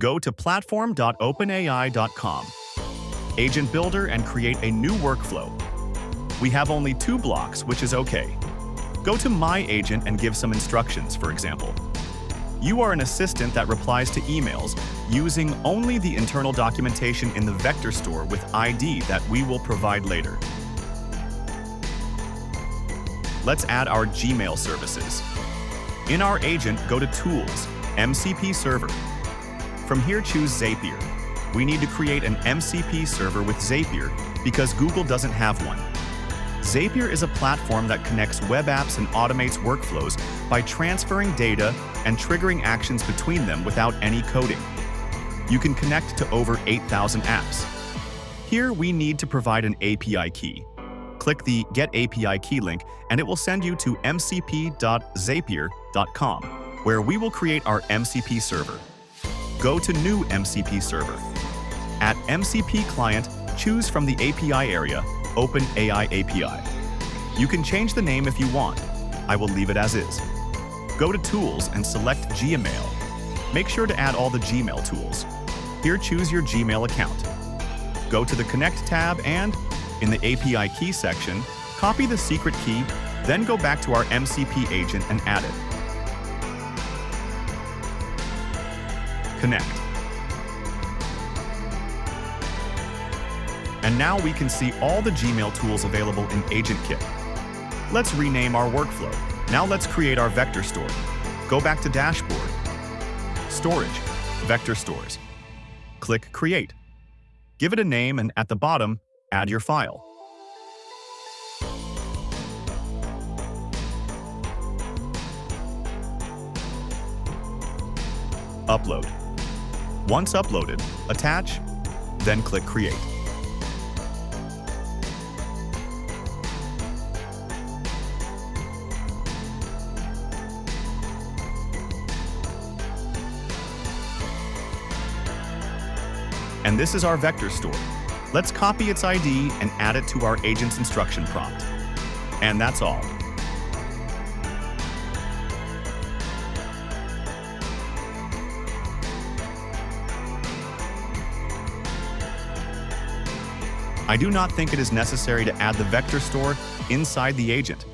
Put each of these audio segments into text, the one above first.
Go to platform.openai.com, Agent Builder, and create a new workflow. We have only 2 blocks, which is okay. Go to My Agent and give some instructions, for example. You are an assistant that replies to emails using only the internal documentation in the vector store with ID that we will provide later. Let's add our Gmail services. In our agent, go to Tools, MCP Server. From here, choose Zapier. We need to create an MCP server with Zapier because Google doesn't have one. Zapier is a platform that connects web apps and automates workflows by transferring data and triggering actions between them without any coding. You can connect to over 8,000 apps. Here, we need to provide an API key. Click the Get API Key link, and it will send you to mcp.zapier.com, where we will create our MCP server. Go to New MCP Server. At MCP Client, choose from the API area, OpenAI API. You can change the name if you want. I will leave it as is. Go to Tools and select Gmail. Make sure to add all the Gmail tools. Here, choose your Gmail account. Go to the Connect tab and, in the API Key section, copy the secret key, then go back to our MCP agent and add it. Connect. And now we can see all the Gmail tools available in AgentKit. Let's rename our workflow. Now let's create our vector store. Go back to Dashboard, Storage, Vector Stores. Click Create. Give it a name, and at the bottom, add your file. Upload. Once uploaded, attach, then click Create. And this is our vector store. Let's copy its ID and add it to our agent's instruction prompt. And that's all. I do not think it is necessary to add the vector store inside the agent,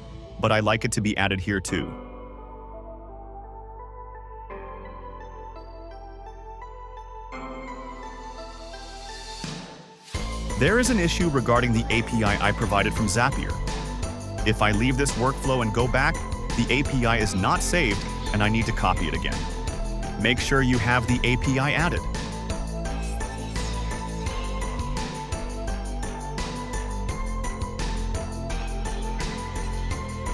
but I like it to be added here too. There is an issue regarding the API I provided from Zapier. If I leave this workflow and go back, the API is not saved and I need to copy it again. Make sure you have the API added.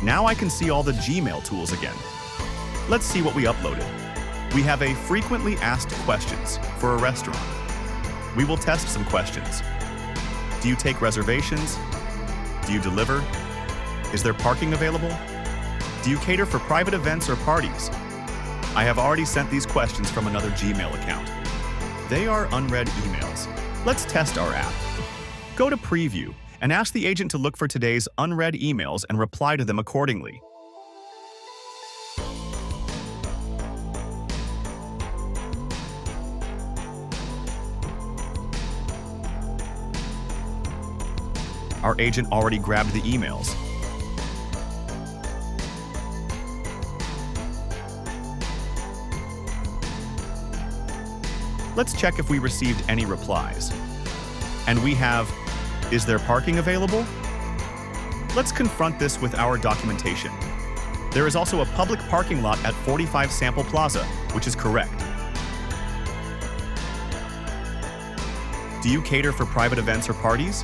Now I can see all the Gmail tools again. Let's see what we uploaded. We have a frequently asked questions for a restaurant. We will test some questions. Do you take reservations? Do you deliver? Is there parking available? Do you cater for private events or parties? I have already sent these questions from another Gmail account. They are unread emails. Let's test our app. Go to Preview and ask the agent to look for today's unread emails and reply to them accordingly. Our agent already grabbed the emails. Let's check if we received any replies. And we have, is there parking available? Let's confront this with our documentation. There is also a public parking lot at 45 Sample Plaza, which is correct. Do you cater for private events or parties?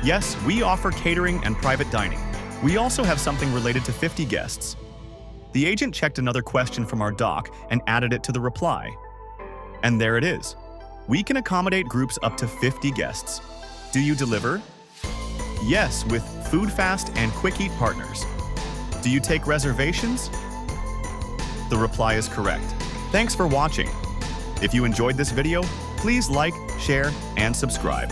Yes, we offer catering and private dining. We also have something related to 50 guests. The agent checked another question from our doc and added it to the reply. And there it is. We can accommodate groups up to 50 guests. Do you deliver? Yes, with Food Fast and Quick Eat partners. Do you take reservations? The reply is correct. Thanks for watching. If you enjoyed this video, please like, share, and subscribe.